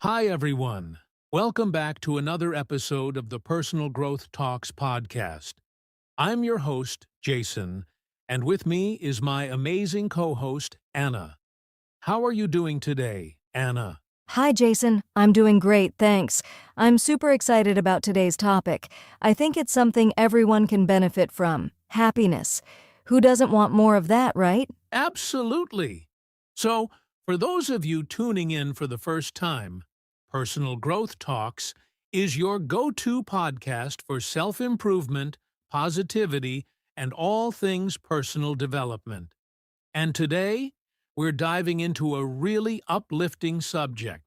Hi, everyone. Welcome back to another episode of the Personal Growth Talks podcast. I'm your host, Jason, and with me is my amazing co-host, Anna. How are you doing today, Anna? Hi, Jason. I'm doing great, thanks. I'm super excited about today's topic. I think it's something everyone can benefit from. Happiness. Who doesn't want more of that, right? Absolutely. So, for those of you tuning in for the first time, Personal Growth Talks is your go-to podcast for self-improvement, positivity, and all things personal development. And today, we're diving into a really uplifting subject: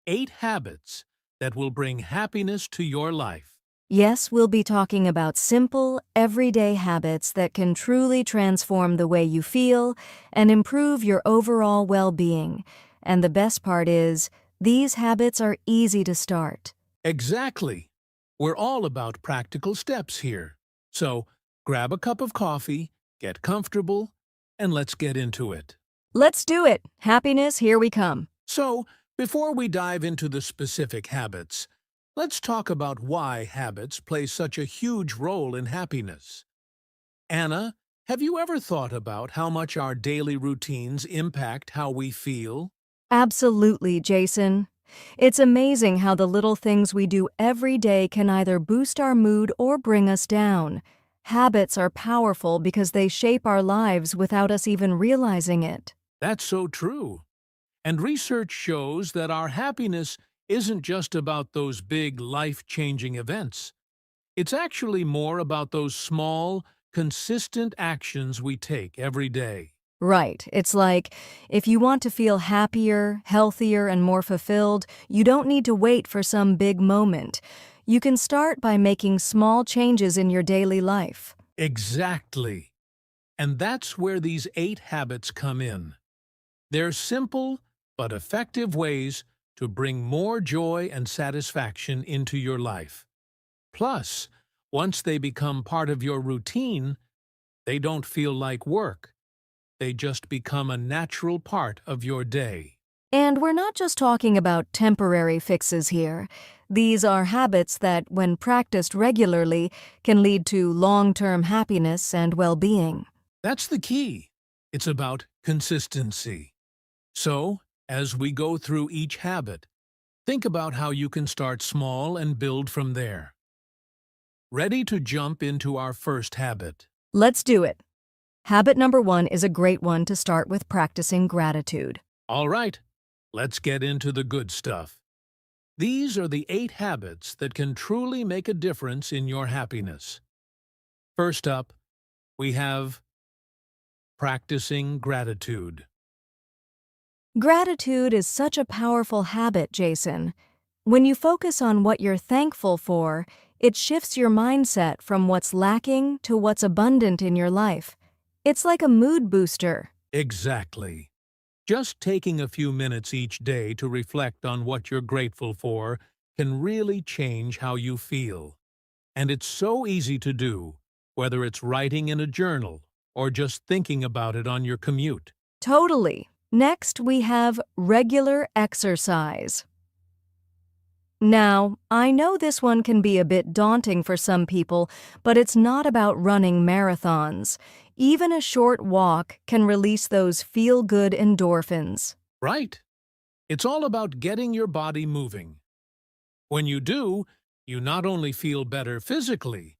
8 habits that will bring happiness to your life. Yes, we'll be talking about simple, everyday habits that can truly transform the way you feel and improve your overall well-being. And the best part is, these habits are easy to start. Exactly. We're all about practical steps here. So, grab a cup of coffee, get comfortable, and let's get into it. Let's do it! Happiness, here we come. So, before we dive into the specific habits, let's talk about why habits play such a huge role in happiness. Anna, have you ever thought about how much our daily routines impact how we feel? Absolutely, Jason. It's amazing how the little things we do every day can either boost our mood or bring us down. Habits are powerful because they shape our lives without us even realizing it. That's so true. And research shows that our happiness isn't just about those big, life-changing events. It's actually more about those small, consistent actions we take every day. Right. It's like, if you want to feel happier, healthier, and more fulfilled, you don't need to wait for some big moment. You can start by making small changes in your daily life. Exactly. And that's where these 8 habits come in. They're simple but effective ways to bring more joy and satisfaction into your life. Plus, once they become part of your routine, they don't feel like work. They just become a natural part of your day. And we're not just talking about temporary fixes here. These are habits that, when practiced regularly, can lead to long-term happiness and well-being. That's the key. It's about consistency. So, as we go through each habit, think about how you can start small and build from there. Ready to jump into our first habit? Let's do it. Habit number 1 is a great one to start with: practicing gratitude. All right, let's get into the good stuff. These are the 8 habits that can truly make a difference in your happiness. First up, we have practicing gratitude. Gratitude is such a powerful habit, Jason. When you focus on what you're thankful for, it shifts your mindset from what's lacking to what's abundant in your life. It's like a mood booster. Exactly. Just taking a few minutes each day to reflect on what you're grateful for can really change how you feel. And it's so easy to do, whether it's writing in a journal or just thinking about it on your commute. Totally. Next, we have regular exercise. Now, I know this one can be a bit daunting for some people, but it's not about running marathons. Even a short walk can release those feel-good endorphins. Right? It's all about getting your body moving. When you do, you not only feel better physically,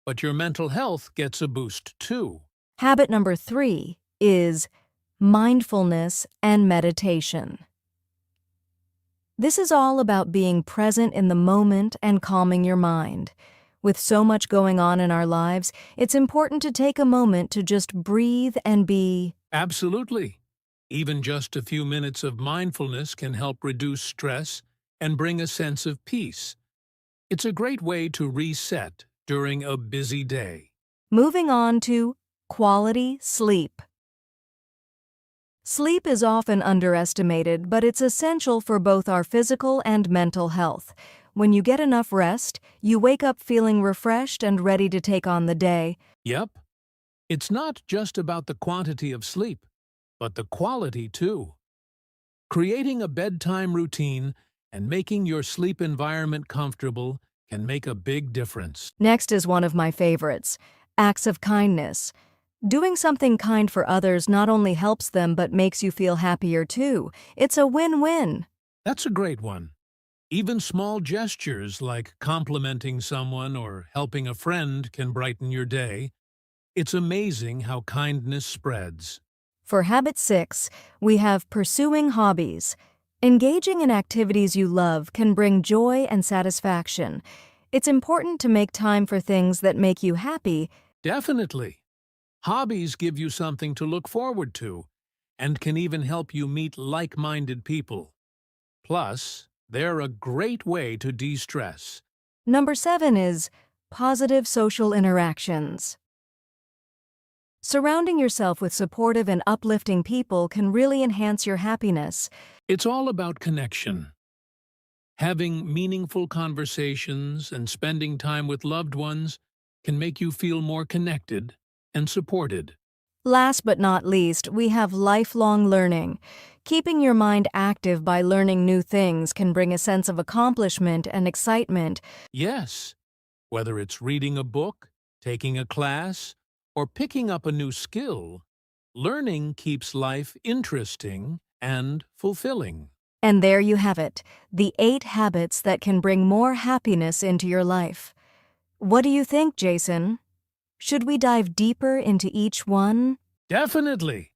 but your mental health gets a boost too. Habit number 3 is mindfulness and meditation. This is all about being present in the moment and calming your mind. With so much going on in our lives, it's important to take a moment to just breathe and be. Absolutely. Even just a few minutes of mindfulness can help reduce stress and bring a sense of peace. It's a great way to reset during a busy day. Moving on to quality sleep. Sleep is often underestimated, but it's essential for both our physical and mental health. When you get enough rest, you wake up feeling refreshed and ready to take on the day. Yep. It's not just about the quantity of sleep. but the quality too. Creating a bedtime routine and making your sleep environment comfortable can make a big difference. Next is one of my favorites, acts of kindness. Doing something kind for others not only helps them but makes you feel happier too. It's a win-win. That's a great one. Even small gestures like complimenting someone or helping a friend can brighten your day. It's amazing how kindness spreads. For habit 6, we have pursuing hobbies. Engaging in activities you love can bring joy and satisfaction. It's important to make time for things that make you happy. Definitely. Hobbies give you something to look forward to and can even help you meet like-minded people. Plus, they're a great way to de-stress. Number 7 is positive social interactions. Surrounding yourself with supportive and uplifting people can really enhance your happiness. It's all about connection. Having meaningful conversations and spending time with loved ones can make you feel more connected and supported. Last but not least, we have lifelong learning. Keeping your mind active by learning new things can bring a sense of accomplishment and excitement. Yes, whether it's reading a book, taking a class, or picking up a new skill, learning keeps life interesting and fulfilling. And there you have it, the 8 habits that can bring more happiness into your life. What do you think, Jason? Should we dive deeper into each one? Definitely.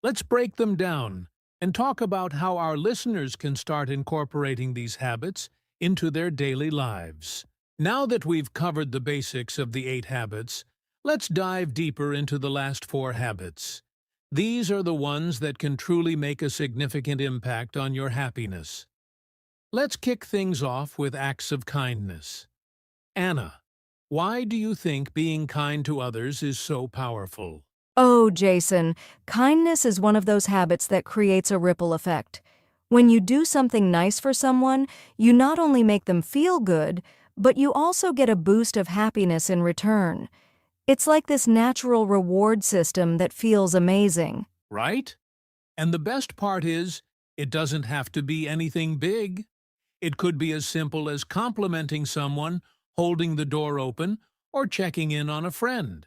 Let's break them down and talk about how our listeners can start incorporating these habits into their daily lives. Now that we've covered the basics of the 8 habits, let's dive deeper into the last 4 habits. These are the ones that can truly make a significant impact on your happiness. Let's kick things off with acts of kindness. Anna, why do you think being kind to others is so powerful? Oh, Jason, kindness is one of those habits that creates a ripple effect. When you do something nice for someone, you not only make them feel good, but you also get a boost of happiness in return. It's like this natural reward system that feels amazing. Right? And the best part is, it doesn't have to be anything big. It could be as simple as complimenting someone, holding the door open, or checking in on a friend.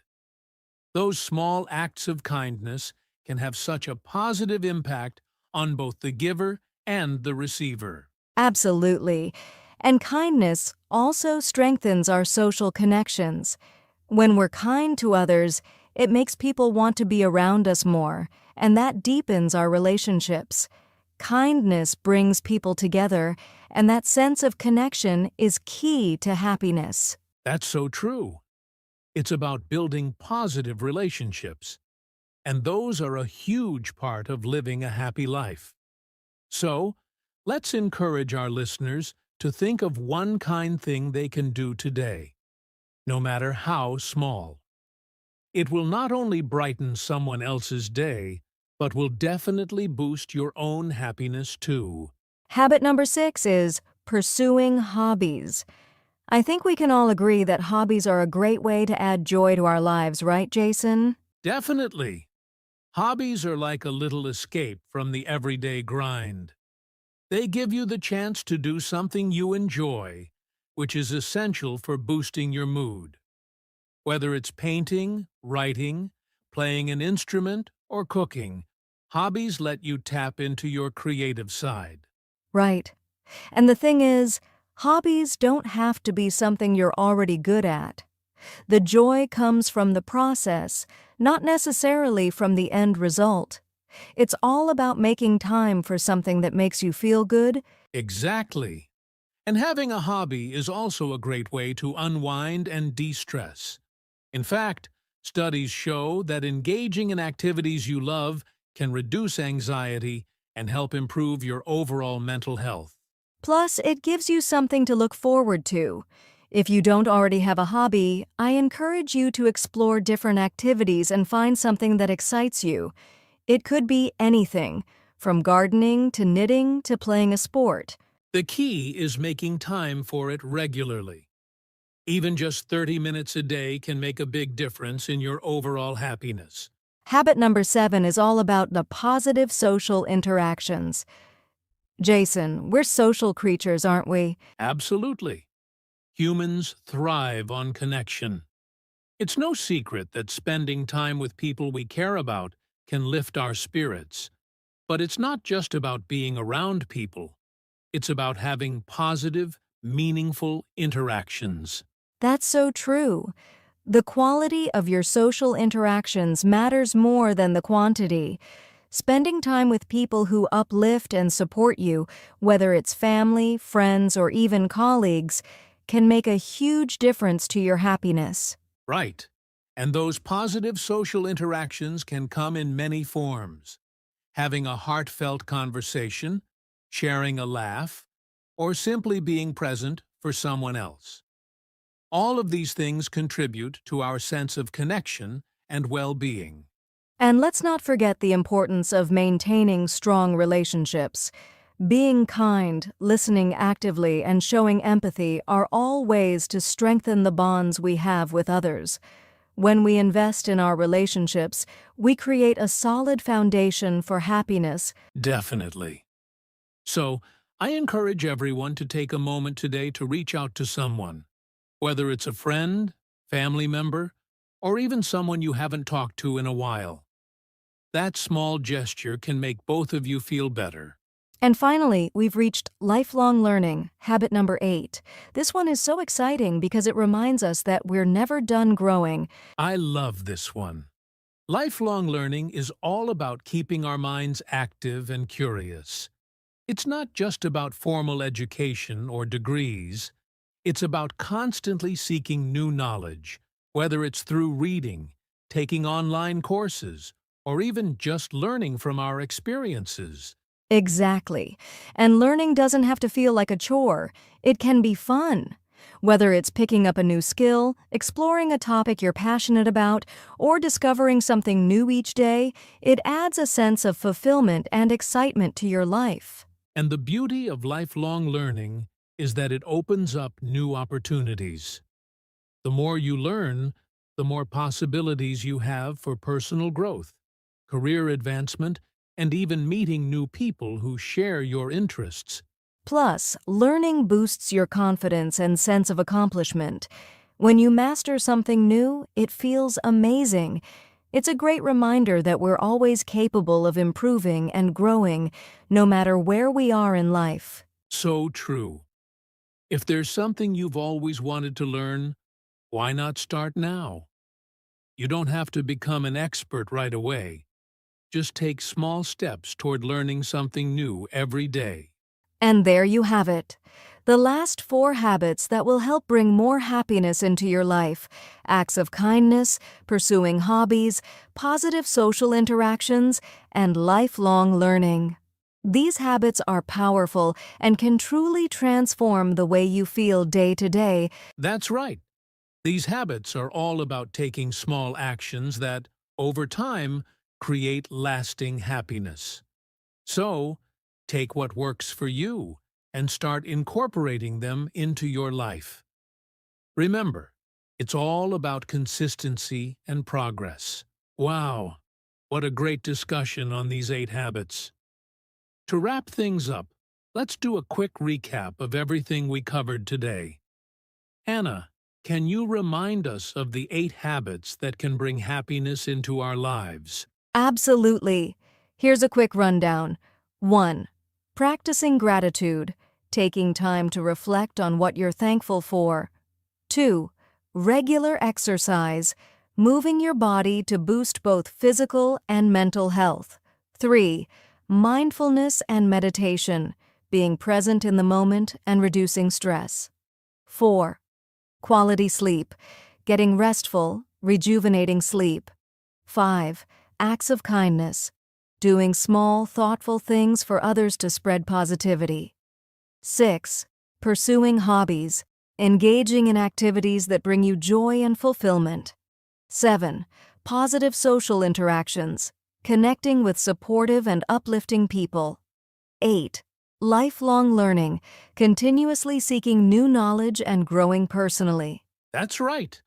Those small acts of kindness can have such a positive impact on both the giver and the receiver. Absolutely. And kindness also strengthens our social connections. When we're kind to others, it makes people want to be around us more, and that deepens our relationships. Kindness brings people together, and that sense of connection is key to happiness. That's so true. It's about building positive relationships, and those are a huge part of living a happy life. So, let's encourage our listeners to think of one kind thing they can do today, no matter how small. It will not only brighten someone else's day, but will definitely boost your own happiness too. Habit number 6 is pursuing hobbies. I think we can all agree that hobbies are a great way to add joy to our lives, right, Jason? Definitely. Hobbies are like a little escape from the everyday grind. They give you the chance to do something you enjoy, which is essential for boosting your mood. Whether it's painting, writing, playing an instrument, or cooking, hobbies let you tap into your creative side. Right. And the thing is, hobbies don't have to be something you're already good at. The joy comes from the process, not necessarily from the end result. It's all about making time for something that makes you feel good. Exactly. And having a hobby is also a great way to unwind and de-stress. In fact, studies show that engaging in activities you love can reduce anxiety and help improve your overall mental health. Plus, it gives you something to look forward to. If you don't already have a hobby, I encourage you to explore different activities and find something that excites you. It could be anything, from gardening to knitting to playing a sport. The key is making time for it regularly. Even just 30 minutes a day can make a big difference in your overall happiness. Habit number 7 is all about the positive social interactions. Jason, we're social creatures, aren't we? Absolutely. Humans thrive on connection. It's no secret that spending time with people we care about can lift our spirits. But it's not just about being around people. It's about having positive, meaningful interactions. That's so true. The quality of your social interactions matters more than the quantity. Spending time with people who uplift and support you, whether it's family, friends, or even colleagues, can make a huge difference to your happiness. Right. And those positive social interactions can come in many forms. Having a heartfelt conversation, sharing a laugh, or simply being present for someone else. All of these things contribute to our sense of connection and well-being. And let's not forget the importance of maintaining strong relationships. Being kind, listening actively, and showing empathy are all ways to strengthen the bonds we have with others. When we invest in our relationships, we create a solid foundation for happiness. Definitely. So, I encourage everyone to take a moment today to reach out to someone, whether it's a friend, family member, or even someone you haven't talked to in a while. That small gesture can make both of you feel better. And finally, we've reached lifelong learning, habit number 8. This one is so exciting because it reminds us that we're never done growing. I love this one. Lifelong learning is all about keeping our minds active and curious. It's not just about formal education or degrees. It's about constantly seeking new knowledge, whether it's through reading, taking online courses, or even just learning from our experiences. Exactly. And learning doesn't have to feel like a chore. It can be fun. Whether it's picking up a new skill, exploring a topic you're passionate about, or discovering something new each day, it adds a sense of fulfillment and excitement to your life. And the beauty of lifelong learning is that it opens up new opportunities. The more you learn, the more possibilities you have for personal growth, career advancement, and even meeting new people who share your interests. Plus, learning boosts your confidence and sense of accomplishment. When you master something new, it feels amazing. It's a great reminder that we're always capable of improving and growing, no matter where we are in life. So true. If there's something you've always wanted to learn, why not start now? You don't have to become an expert right away. Just take small steps toward learning something new every day. And there you have it. The last 4 habits that will help bring more happiness into your life: acts of kindness, pursuing hobbies, positive social interactions, and lifelong learning. These habits are powerful and can truly transform the way you feel day to day. That's right. These habits are all about taking small actions that, over time, create lasting happiness. So, take what works for you and start incorporating them into your life. Remember, it's all about consistency and progress. Wow, what a great discussion on these 8 habits. To wrap things up, let's do a quick recap of everything we covered today. Anna, can you remind us of the 8 habits that can bring happiness into our lives? Absolutely. Here's a quick rundown. 1. Practicing gratitude, taking time to reflect on what you're thankful for. 2. Regular exercise, moving your body to boost both physical and mental health. 3. Mindfulness and meditation, being present in the moment and reducing stress. 4. Quality sleep, getting restful, rejuvenating sleep. 5. Acts of kindness, doing small, thoughtful things for others to spread positivity. 6. Pursuing hobbies, engaging in activities that bring you joy and fulfillment. 7. Positive social interactions, connecting with supportive and uplifting people. 8. Lifelong learning, continuously seeking new knowledge and growing personally. That's right.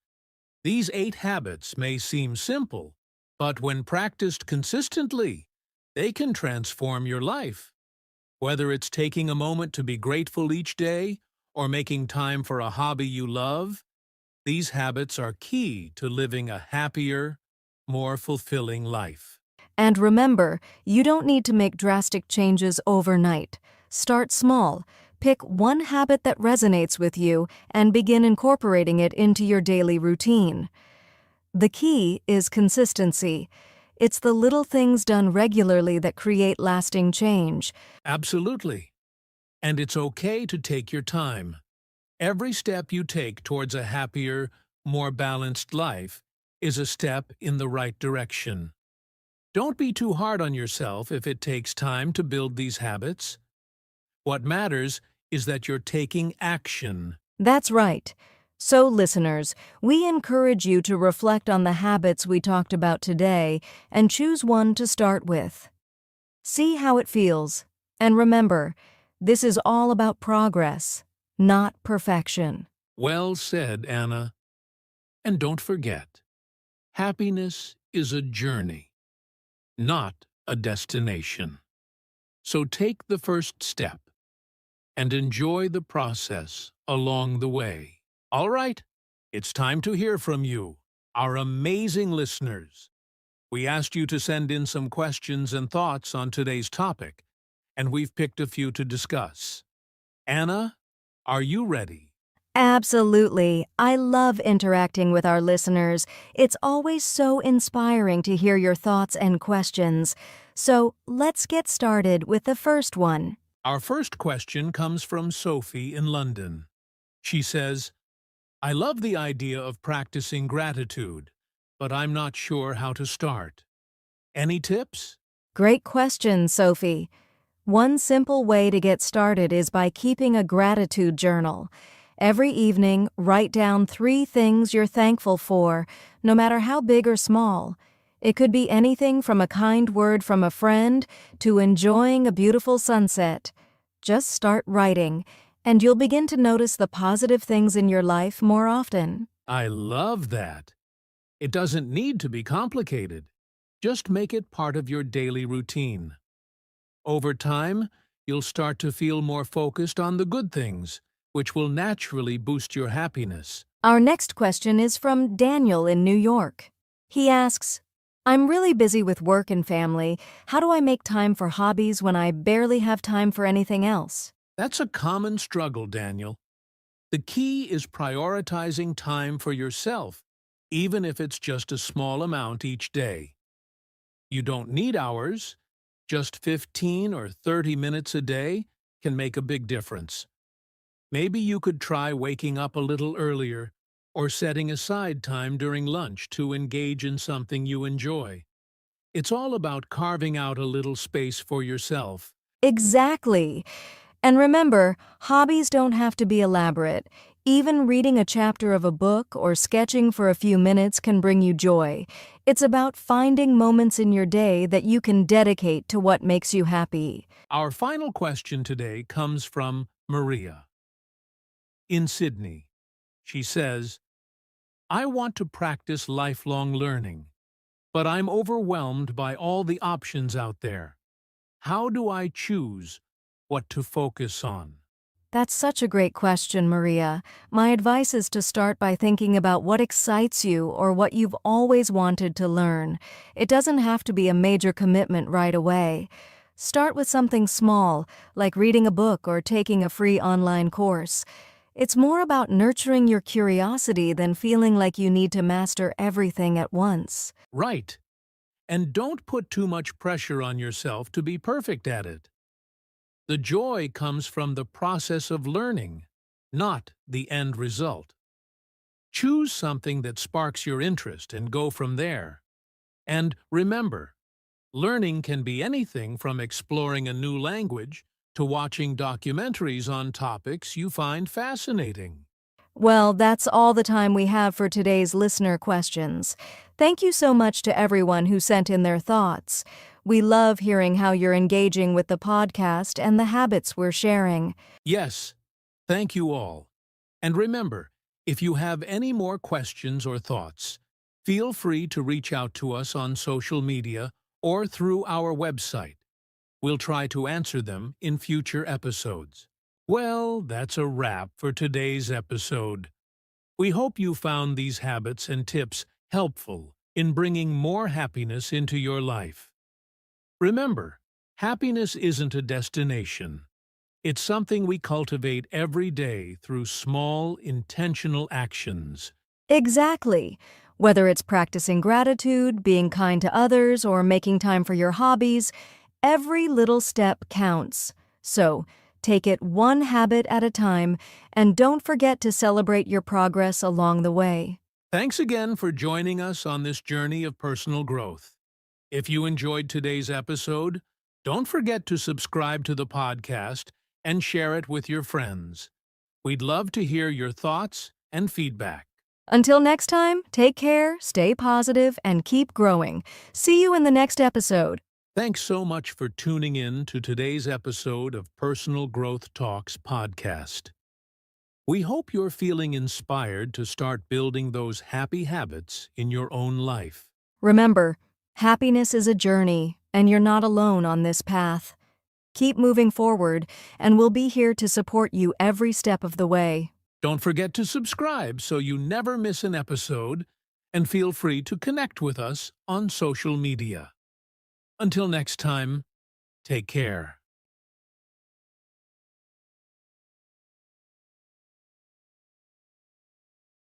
These 8 habits may seem simple, But when practiced consistently, they can transform your life. Whether it's taking a moment to be grateful each day or making time for a hobby you love, these habits are key to living a happier, more fulfilling life. And remember, you don't need to make drastic changes overnight. Start small. Pick one habit that resonates with you and begin incorporating it into your daily routine. The key is consistency. It's the little things done regularly that create lasting change. Absolutely. And it's okay to take your time. Every step you take towards a happier, more balanced life is a step in the right direction. Don't be too hard on yourself if it takes time to build these habits. What matters is that you're taking action. That's right. So, listeners, we encourage you to reflect on the habits we talked about today and choose one to start with. See how it feels. And remember, this is all about progress, not perfection. Well said, Anna. And don't forget, happiness is a journey, not a destination. So take the first step and enjoy the process along the way. All right, it's time to hear from you, our amazing listeners. We asked you to send in some questions and thoughts on today's topic, and we've picked a few to discuss. Anna, are you ready? Absolutely. I love interacting with our listeners. It's always so inspiring to hear your thoughts and questions. So let's get started with the first one. Our first question comes from Sophie in London. She says, I love the idea of practicing gratitude, but I'm not sure how to start. Any tips? Great question, Sophie. One simple way to get started is by keeping a gratitude journal. Every evening, write down 3 things you're thankful for, no matter how big or small. It could be anything from a kind word from a friend to enjoying a beautiful sunset. Just start writing, and you'll begin to notice the positive things in your life more often. I love that. It doesn't need to be complicated. Just make it part of your daily routine. Over time, you'll start to feel more focused on the good things, which will naturally boost your happiness. Our next question is from Daniel in New York. He asks, I'm really busy with work and family. How do I make time for hobbies when I barely have time for anything else? That's a common struggle, Daniel. The key is prioritizing time for yourself, even if it's just a small amount each day. You don't need hours. Just 15 or 30 minutes a day can make a big difference. Maybe you could try waking up a little earlier or setting aside time during lunch to engage in something you enjoy. It's all about carving out a little space for yourself. Exactly. And remember, hobbies don't have to be elaborate. Even reading a chapter of a book or sketching for a few minutes can bring you joy. It's about finding moments in your day that you can dedicate to what makes you happy. Our final question today comes from Maria in Sydney. She says, I want to practice lifelong learning, but I'm overwhelmed by all the options out there. How do I choose what to focus on? That's such a great question, Maria. My advice is to start by thinking about what excites you or what you've always wanted to learn. It doesn't have to be a major commitment right away. Start with something small, like reading a book or taking a free online course. It's more about nurturing your curiosity than feeling like you need to master everything at once. Right. And don't put too much pressure on yourself to be perfect at it. The joy comes from the process of learning, not the end result. Choose something that sparks your interest and go from there. And remember, learning can be anything from exploring a new language to watching documentaries on topics you find fascinating. Well, that's all the time we have for today's listener questions. Thank you so much to everyone who sent in their thoughts. We love hearing how you're engaging with the podcast and the habits we're sharing. Yes, thank you all. And remember, if you have any more questions or thoughts, Feel free to reach out to us on social media or through our website. We'll try to answer them in future episodes. Well, that's a wrap for today's episode. We hope you found these habits and tips helpful in bringing more happiness into your life. Remember, happiness isn't a destination. It's something we cultivate every day through small, intentional actions. Exactly. Whether it's practicing gratitude, being kind to others, or making time for your hobbies, every little step counts. So, take it one habit at a time, and don't forget to celebrate your progress along the way. Thanks again for joining us on this journey of personal growth. If you enjoyed today's episode, don't forget to subscribe to the podcast and share it with your friends. We'd love to hear your thoughts and feedback. Until next time, take care, stay positive, and keep growing. See you in the next episode. Thanks so much for tuning in to today's episode of Personal Growth Talks podcast. We hope you're feeling inspired to start building those happy habits in your own life. Remember, happiness is a journey, and you're not alone on this path. Keep moving forward, and we'll be here to support you every step of the way. Don't forget to subscribe so you never miss an episode, and feel free to connect with us on social media. Until next time, take care.